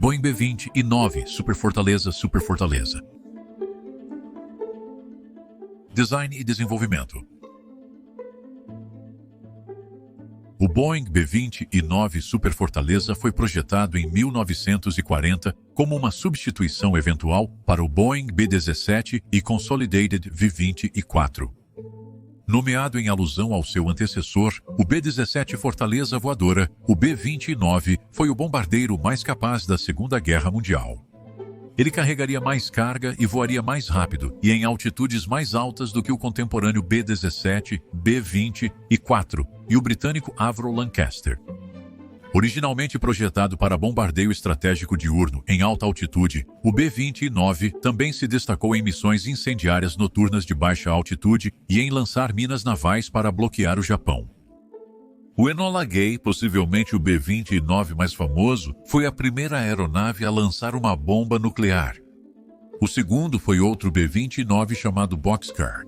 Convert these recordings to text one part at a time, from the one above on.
Boeing B-20 e 9 Super Fortaleza. Design e desenvolvimento. O Boeing B-20 e 9 Super Fortaleza foi projetado em 1940 como uma substituição eventual para o Boeing B-17 e Consolidated V-20 e 4. Nomeado em alusão ao seu antecessor, o B-17 Fortaleza Voadora, o B-20 e 9 foi o bombardeiro mais capaz da Segunda Guerra Mundial. Ele carregaria mais carga e voaria mais rápido e em altitudes mais altas do que o contemporâneo B-17, B-20 e 4 e o britânico Avro Lancaster. Originalmente projetado para bombardeio estratégico diurno em alta altitude, o B-20 e 9 também se destacou em missões incendiárias noturnas de baixa altitude e em lançar minas navais para bloquear o Japão. O Enola Gay, possivelmente o B-20 e 9 mais famoso, foi a primeira aeronave a lançar uma bomba nuclear. O segundo foi outro B-20 e 9 chamado Boxcar.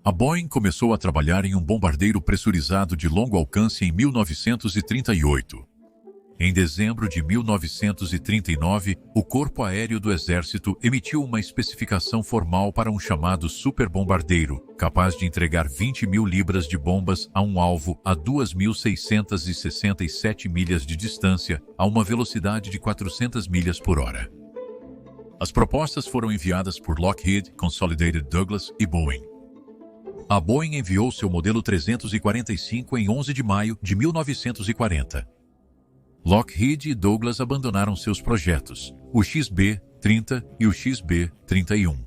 A Boeing começou a trabalhar em um bombardeiro pressurizado de longo alcance em 1938. Em dezembro de 1939, o Corpo Aéreo do Exército emitiu uma especificação formal para um chamado superbombardeiro, capaz de entregar 20.000 libras de bombas a um alvo a 2.667 milhas de distância, a uma velocidade de 400 milhas por hora. As propostas foram enviadas por Lockheed, Consolidated Douglas e Boeing. A Boeing enviou seu modelo 345 em 11 de maio de 1940. Lockheed e Douglas abandonaram seus projetos, o XB-30 e o XB-31.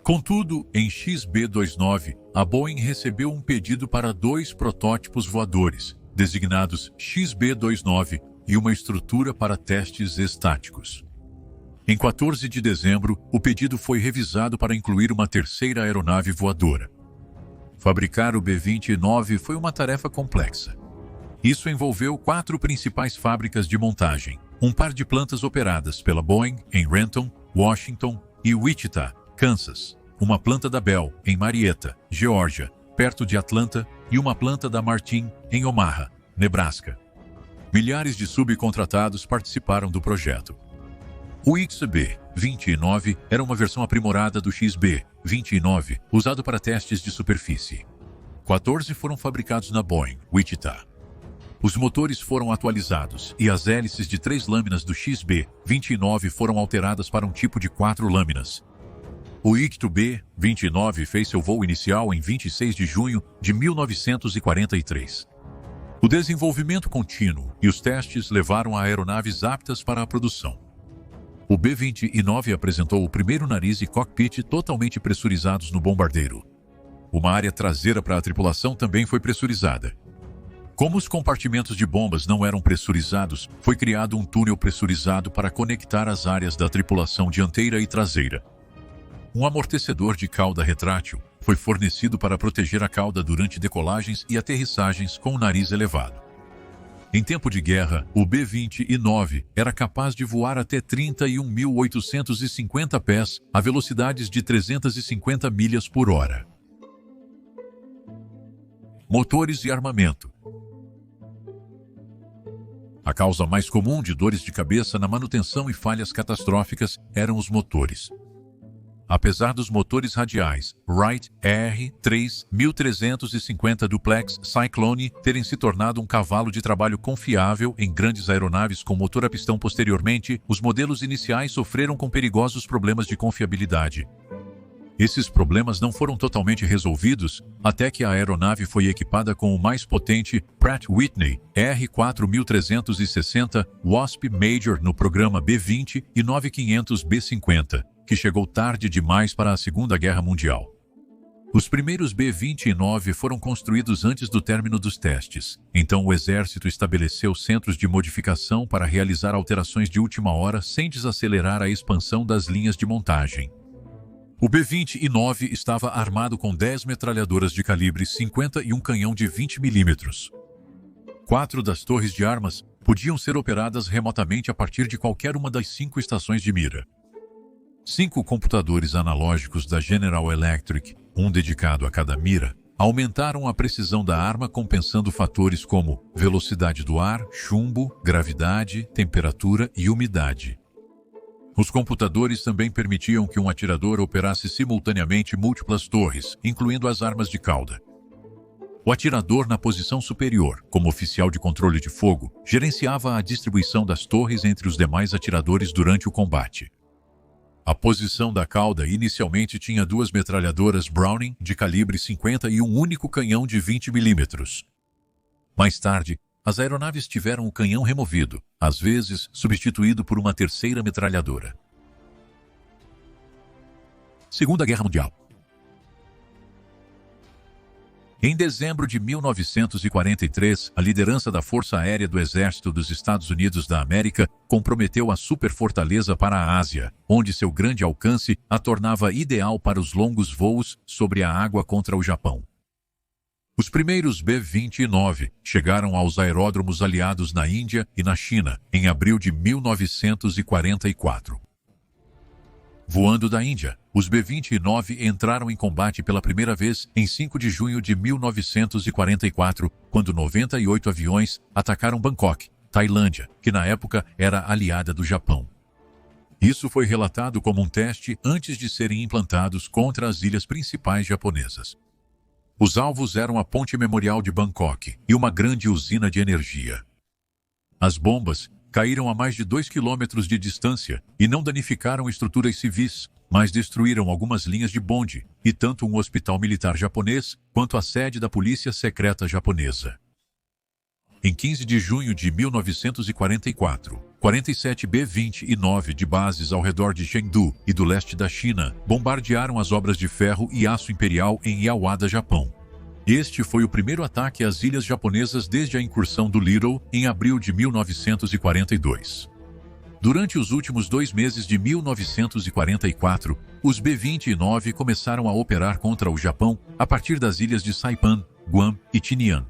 Contudo, em XB-29, a Boeing recebeu um pedido para 2 protótipos voadores, designados XB-29, e uma estrutura para testes estáticos. Em 14 de dezembro, o pedido foi revisado para incluir uma terceira aeronave voadora. Fabricar o B-29 foi uma tarefa complexa. Isso envolveu 4 principais fábricas de montagem, um par de plantas operadas pela Boeing em Renton, Washington e Wichita, Kansas, uma planta da Bell em Marietta, Geórgia, perto de Atlanta, e uma planta da Martin em Omaha, Nebraska. Milhares de subcontratados participaram do projeto. O XB-29 era uma versão aprimorada do XB-29, usado para testes de superfície. 14 foram fabricados na Boeing, Wichita. Os motores foram atualizados e as hélices de 3 lâminas do XB-29 foram alteradas para um tipo de 4 lâminas. O XB-29 fez seu voo inicial em 26 de junho de 1943. O desenvolvimento contínuo e os testes levaram a aeronaves aptas para a produção. O B-29 apresentou o primeiro nariz e cockpit totalmente pressurizados no bombardeiro. Uma área traseira para a tripulação também foi pressurizada. Como os compartimentos de bombas não eram pressurizados, foi criado um túnel pressurizado para conectar as áreas da tripulação dianteira e traseira. Um amortecedor de cauda retrátil foi fornecido para proteger a cauda durante decolagens e aterrissagens com o nariz elevado. Em tempo de guerra, o B-29 era capaz de voar até 31.850 pés a velocidades de 350 milhas por hora. Motores e armamento. A causa mais comum de dores de cabeça na manutenção e falhas catastróficas eram os motores. Apesar dos motores radiais Wright R-3350 Duplex Cyclone terem se tornado um cavalo de trabalho confiável em grandes aeronaves com motor a pistão posteriormente, os modelos iniciais sofreram com perigosos problemas de confiabilidade. Esses problemas não foram totalmente resolvidos até que a aeronave foi equipada com o mais potente Pratt Whitney R-4360 Wasp Major no programa B-20 e 9500 B-50, que chegou tarde demais para a Segunda Guerra Mundial. Os primeiros B-29 foram construídos antes do término dos testes, então o Exército estabeleceu centros de modificação para realizar alterações de última hora sem desacelerar a expansão das linhas de montagem. O B-29 estava armado com 10 metralhadoras de calibre 50 e um canhão de 20 mm. 4 das torres de armas podiam ser operadas remotamente a partir de qualquer uma das 5 estações de mira. 5 computadores analógicos da General Electric, um dedicado a cada mira, Aumentaram a precisão da arma compensando fatores como velocidade do ar, chumbo, gravidade, temperatura e umidade. Os computadores também permitiam que um atirador operasse simultaneamente múltiplas torres, incluindo as armas de cauda. O atirador na posição superior, como oficial de controle de fogo, gerenciava a distribuição das torres entre os demais atiradores durante o combate. A posição da cauda inicialmente tinha 2 metralhadoras Browning de calibre 50 e um único canhão de 20 mm. Mais tarde, as aeronaves tiveram o canhão removido, às vezes substituído por uma terceira metralhadora. Segunda Guerra Mundial. Em dezembro de 1943, a liderança da Força Aérea do Exército dos Estados Unidos da América comprometeu a superfortaleza para a Ásia, onde seu grande alcance a tornava ideal para os longos voos sobre a água contra o Japão. Os primeiros B-29 chegaram aos aeródromos aliados na Índia e na China em abril de 1944. Voando da Índia, os B-29 entraram em combate pela primeira vez em 5 de junho de 1944, quando 98 aviões atacaram Bangkok, Tailândia, que na época era aliada do Japão. Isso foi relatado como um teste antes de serem implantados contra as ilhas principais japonesas. Os alvos eram a Ponte Memorial de Bangkok e uma grande usina de energia. As bombas caíram a mais de 2 quilômetros de distância e não danificaram estruturas civis, mas destruíram algumas linhas de bonde e tanto um hospital militar japonês quanto a sede da polícia secreta japonesa. Em 15 de junho de 1944, 47 B-29 de bases ao redor de Chengdu e do leste da China bombardearam as obras de ferro e aço imperial em Iawada, Japão. Este foi o primeiro ataque às ilhas japonesas desde a incursão do Little em abril de 1942. Durante os últimos 2 meses de 1944, os B-29 começaram a operar contra o Japão a partir das ilhas de Saipan, Guam e Tinian.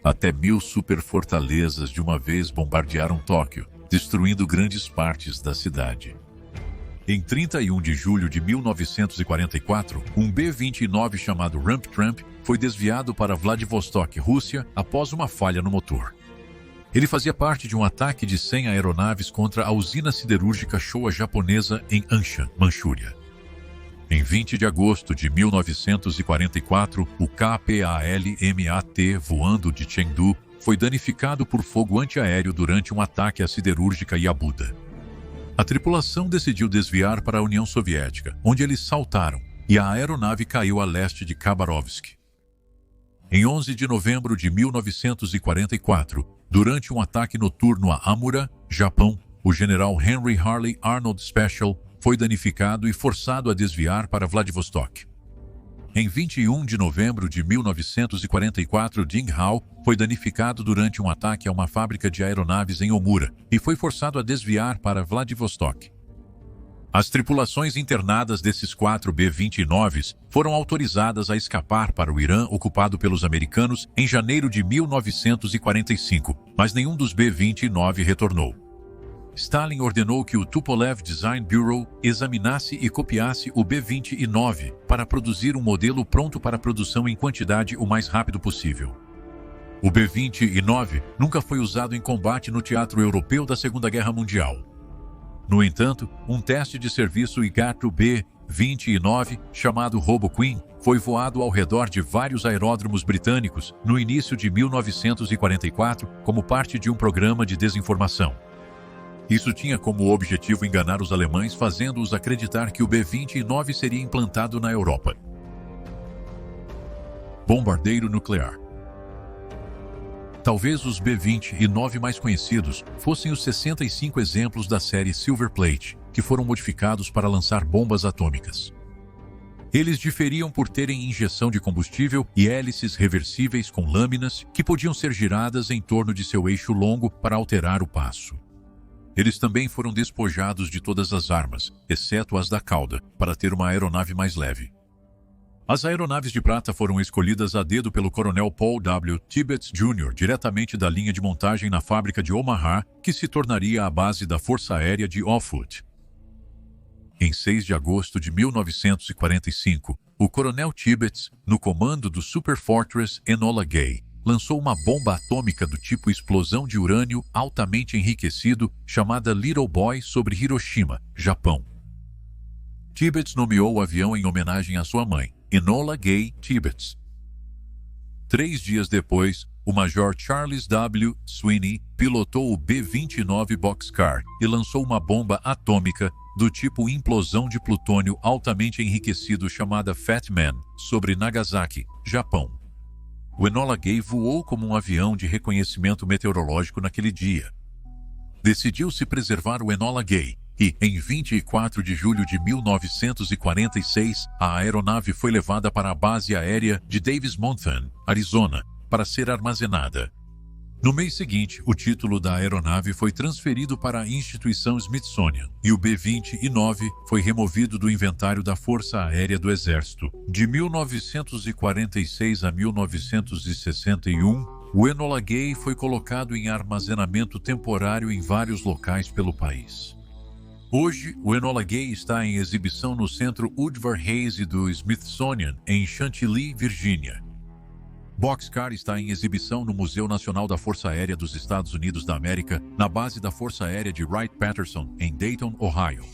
Até 1000 superfortalezas de uma vez bombardearam Tóquio, destruindo grandes partes da cidade. Em 31 de julho de 1944, um B-29 chamado Rump Trump foi desviado para Vladivostok, Rússia, após uma falha no motor. Ele fazia parte de um ataque de 100 aeronaves contra a usina siderúrgica Showa japonesa em Anshan, Manchúria. Em 20 de agosto de 1944, o KPAL-MAT voando de Chengdu foi danificado por fogo antiaéreo durante um ataque à siderúrgica Yabuda. A tripulação decidiu desviar para a União Soviética, onde eles saltaram, e a aeronave caiu a leste de Khabarovsk. Em 11 de novembro de 1944, durante um ataque noturno a Amura, Japão, o general Henry Harley Arnold Special foi danificado e forçado a desviar para Vladivostok. Em 21 de novembro de 1944, Ding Hao foi danificado durante um ataque a uma fábrica de aeronaves em Omura e foi forçado a desviar para Vladivostok. As tripulações internadas desses 4 B-29s foram autorizadas a escapar para o Irã ocupado pelos americanos em janeiro de 1945, mas nenhum dos B-29 retornou. Stalin ordenou que o Tupolev Design Bureau examinasse e copiasse o B-29 para produzir um modelo pronto para produção em quantidade o mais rápido possível. O B-29 nunca foi usado em combate no teatro europeu da Segunda Guerra Mundial. No entanto, um teste de serviço IGATO B-29, chamado Robo Queen, foi voado ao redor de vários aeródromos britânicos no início de 1944 como parte de um programa de desinformação. Isso tinha como objetivo enganar os alemães, fazendo-os acreditar que o B-29 seria implantado na Europa. Bombardeiro nuclear. Talvez os B-29 mais conhecidos fossem os 65 exemplos da série Silver Plate, que foram modificados para lançar bombas atômicas. Eles diferiam por terem injeção de combustível e hélices reversíveis com lâminas que podiam ser giradas em torno de seu eixo longo para alterar o passo. Eles também foram despojados de todas as armas, exceto as da cauda, para ter uma aeronave mais leve. As aeronaves de prata foram escolhidas a dedo pelo coronel Paul W. Tibbets Jr. diretamente da linha de montagem na fábrica de Omaha, que se tornaria a base da Força Aérea de Offutt. Em 6 de agosto de 1945, o coronel Tibbets, no comando do Super Fortress Enola Gay, lançou uma bomba atômica do tipo explosão de urânio altamente enriquecido chamada Little Boy sobre Hiroshima, Japão. Tibbets nomeou o avião em homenagem à sua mãe, Enola Gay Tibbets. 3 dias depois, o Major Charles W. Sweeney pilotou o B-29 Boxcar e lançou uma bomba atômica do tipo implosão de plutônio altamente enriquecido chamada Fat Man sobre Nagasaki, Japão. O Enola Gay voou como um avião de reconhecimento meteorológico naquele dia. Decidiu-se preservar o Enola Gay e, em 24 de julho de 1946, a aeronave foi levada para a base aérea de Davis Monthan, Arizona, para ser armazenada. No mês seguinte, o título da aeronave foi transferido para a instituição Smithsonian e o B-29 foi removido do inventário da Força Aérea do Exército. De 1946 a 1961, o Enola Gay foi colocado em armazenamento temporário em vários locais pelo país. Hoje, o Enola Gay está em exibição no Centro Woodward Hayes do Smithsonian, em Chantilly, Virgínia. Boxcar está em exibição no Museu Nacional da Força Aérea dos Estados Unidos da América, na base da Força Aérea de Wright-Patterson, em Dayton, Ohio.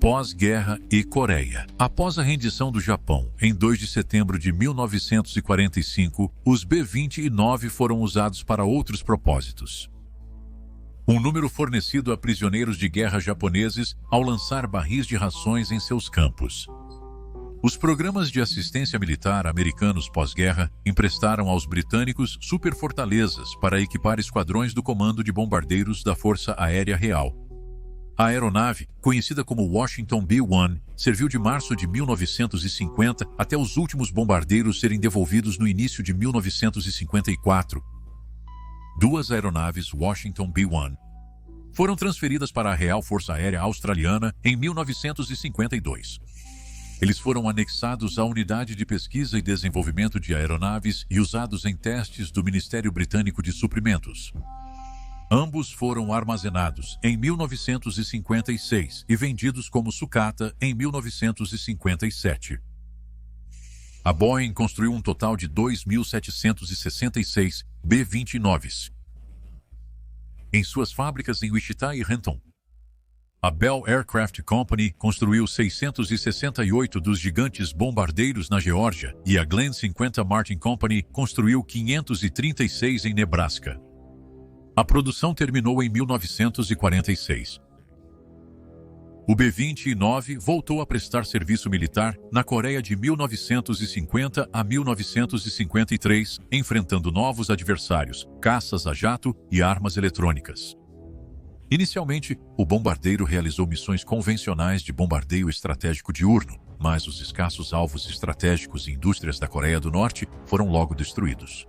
Pós-guerra e Coreia. Após a rendição do Japão, em 2 de setembro de 1945, os B-29 foram usados para outros propósitos. Um número fornecido a prisioneiros de guerra japoneses ao lançar barris de rações em seus campos. Os programas de assistência militar americanos pós-guerra emprestaram aos britânicos superfortalezas para equipar esquadrões do Comando de Bombardeiros da Força Aérea Real. A aeronave, conhecida como Washington B-1, serviu de março de 1950 até os últimos bombardeiros serem devolvidos no início de 1954. 2 aeronaves Washington B-1 foram transferidas para a Real Força Aérea Australiana em 1952. Eles foram anexados à Unidade de Pesquisa e Desenvolvimento de Aeronaves e usados em testes do Ministério Britânico de Suprimentos. Ambos foram armazenados em 1956 e vendidos como sucata em 1957. A Boeing construiu um total de 2.766 B-29s em suas fábricas em Wichita e Renton. A Bell Aircraft Company construiu 668 dos gigantes bombardeiros na Geórgia e a Glenn 50 Martin Company construiu 536 em Nebraska. A produção terminou em 1946. O B-29 voltou a prestar serviço militar na Coreia de 1950 a 1953, enfrentando novos adversários, caças a jato e armas eletrônicas. Inicialmente, o bombardeiro realizou missões convencionais de bombardeio estratégico diurno, mas os escassos alvos estratégicos e indústrias da Coreia do Norte foram logo destruídos.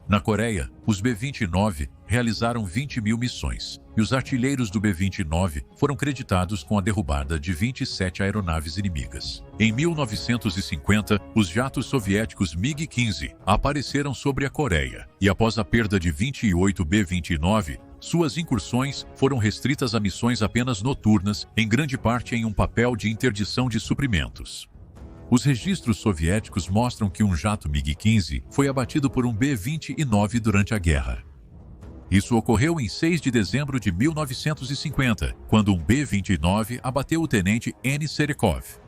Na Coreia, os B-29 realizaram 20.000 missões, e os artilheiros do B-29 foram creditados com a derrubada de 27 aeronaves inimigas. Em 1950, os jatos soviéticos MiG-15 apareceram sobre a Coreia, e após a perda de 28 B-29, suas incursões foram restritas a missões apenas noturnas, em grande parte em um papel de interdição de suprimentos. Os registros soviéticos mostram que um jato MiG-15 foi abatido por um B-29 durante a guerra. Isso ocorreu em 6 de dezembro de 1950, quando um B-29 abateu o tenente N. Serekov.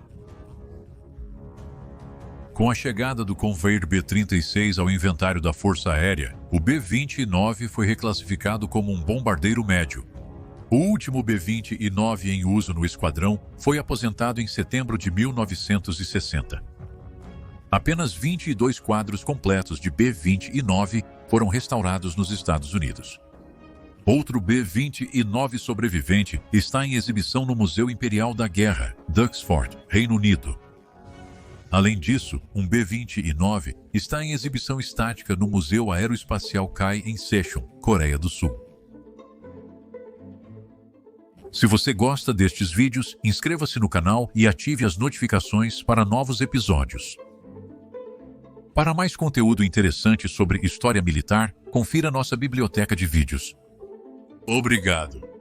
Com a chegada do Convair B-36 ao inventário da Força Aérea, o B-29 foi reclassificado como um bombardeiro médio. O último B-29 em uso no esquadrão foi aposentado em setembro de 1960. Apenas 22 quadros completos de B-29 foram restaurados nos Estados Unidos. Outro B-29 sobrevivente está em exibição no Museu Imperial da Guerra, Duxford, Reino Unido. Além disso, um B-29 está em exibição estática no Museu Aeroespacial Kai em Sejong, Coreia do Sul. Se você gosta destes vídeos, inscreva-se no canal e ative as notificações para novos episódios. Para mais conteúdo interessante sobre história militar, confira nossa biblioteca de vídeos. Obrigado.